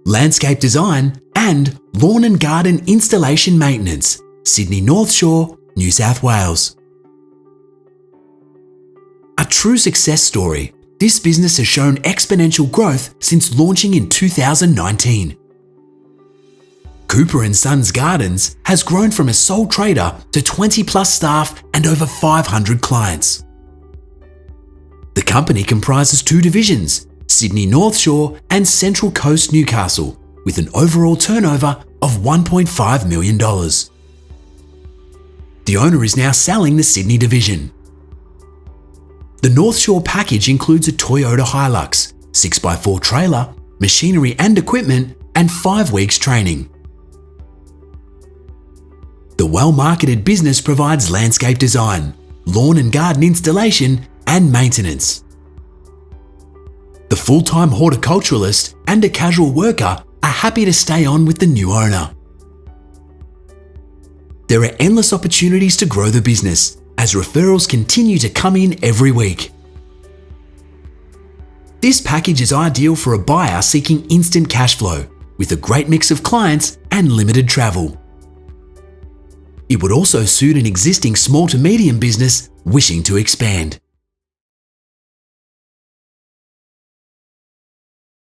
landscape design, and lawn and garden installation maintenance, Sydney North Shore, New South Wales. A true success story, this business has shown exponential growth since launching in 2019. Cooper & Sons Gardens has grown from a sole trader to 20 plus staff and over 500 clients. The company comprises two divisions, Sydney North Shore and Central Coast Newcastle, with an overall turnover of $1.5 million. The owner is now selling the Sydney division. The North Shore package includes a Toyota Hilux, 6x4 trailer, machinery and equipment, and 5 weeks training. The well-marketed business provides landscape design, lawn and garden installation, and maintenance. The full-time horticulturalist and a casual worker are happy to stay on with the new owner. There are endless opportunities to grow the business as referrals continue to come in every week. This package is ideal for a buyer seeking instant cash flow with a great mix of clients and limited travel. It would also suit an existing small to medium business wishing to expand.